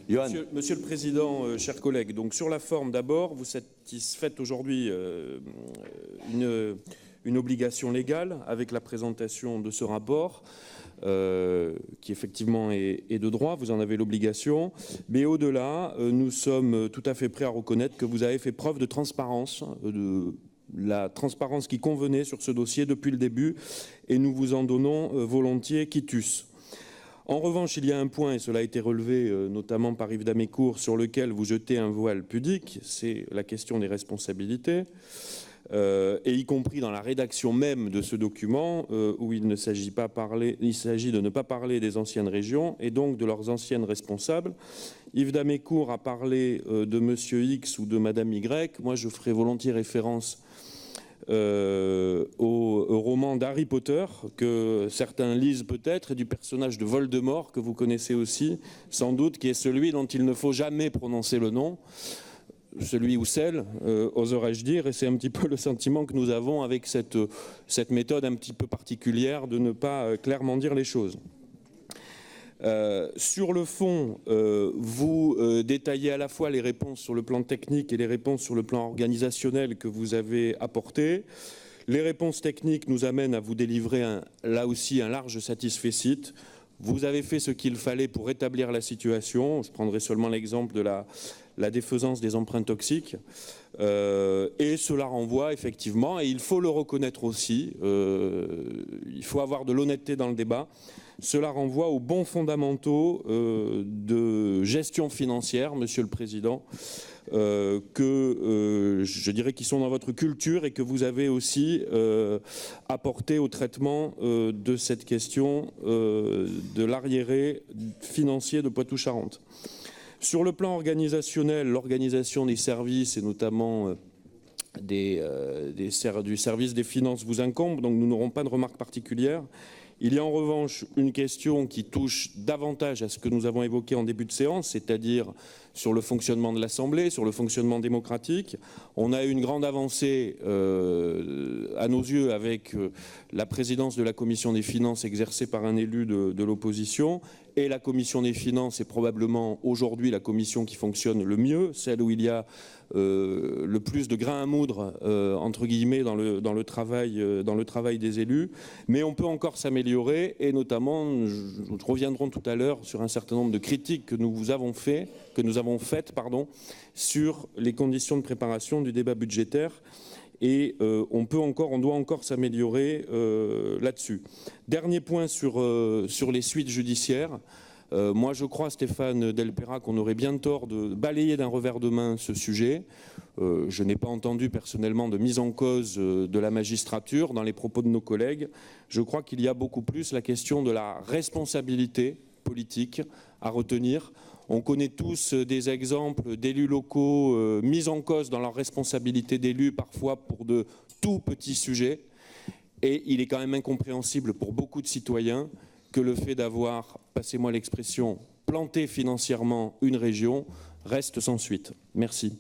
Monsieur le Président, chers collègues, donc sur la forme d'abord, vous satisfaites aujourd'hui une obligation légale avec la présentation de ce rapport qui effectivement est de droit, vous en avez l'obligation, mais au-delà, nous sommes tout à fait prêts à reconnaître que vous avez fait preuve de transparence, de la transparence qui convenait sur ce dossier depuis le début, et nous vous en donnons volontiers quitus. En revanche, il y a un point, et cela a été relevé notamment par Yves Damécourt, sur lequel vous jetez un voile pudique, c'est la question des responsabilités, et y compris dans la rédaction même de ce document, où il s'agit de ne pas parler des anciennes régions, et donc de leurs anciennes responsables. Yves Damécourt a parlé de Monsieur X ou de Madame Y, moi je ferai volontiers référence au roman d'Harry Potter que certains lisent peut-être et du personnage de Voldemort que vous connaissez aussi sans doute, qui est celui dont il ne faut jamais prononcer le nom, celui ou celle, oserais-je dire, et c'est un petit peu le sentiment que nous avons avec cette méthode un petit peu particulière de ne pas clairement dire les choses. Sur le fond, vous détaillez à la fois les réponses sur le plan technique et les réponses sur le plan organisationnel que vous avez apportées. Les réponses techniques nous amènent à vous délivrer là aussi un large satisfecit. Vous avez fait ce qu'il fallait pour rétablir la situation. Je prendrai seulement l'exemple de la défaisance des empreintes toxiques. Et cela renvoie effectivement, et il faut le reconnaître aussi, il faut avoir de l'honnêteté dans le débat, cela renvoie aux bons fondamentaux de gestion financière, Monsieur le Président, je dirais qui sont dans votre culture et que vous avez aussi apporté au traitement de cette question de l'arriéré financier de Poitou-Charentes. Sur le plan organisationnel, l'organisation des services et notamment du service des finances vous incombe, donc nous n'aurons pas de remarques particulières. Il y a en revanche une question qui touche davantage à ce que nous avons évoqué en début de séance, c'est-à-dire sur le fonctionnement de l'Assemblée, sur le fonctionnement démocratique. On a eu une grande avancée à nos yeux avec la présidence de la Commission des finances exercée par un élu de l'opposition. Et la Commission des finances est probablement aujourd'hui la commission qui fonctionne le mieux, celle où il y a le plus de grains à moudre, entre guillemets, dans le travail des élus. Mais on peut encore s'améliorer et notamment, nous reviendrons tout à l'heure sur un certain nombre de critiques que nous avons faites, sur les conditions de préparation du débat budgétaire. Et on doit encore s'améliorer là-dessus. Dernier point sur les suites judiciaires. Moi, je crois, Stéphane Delpera, qu'on aurait bien tort de balayer d'un revers de main ce sujet. Je n'ai pas entendu personnellement de mise en cause de la magistrature dans les propos de nos collègues. Je crois qu'il y a beaucoup plus la question de la responsabilité politique à retenir. On connaît tous des exemples d'élus locaux mis en cause dans leur responsabilité d'élus, parfois pour de tout petits sujets. Et il est quand même incompréhensible pour beaucoup de citoyens que le fait d'avoir, passez-moi l'expression, planté financièrement une région reste sans suite. Merci.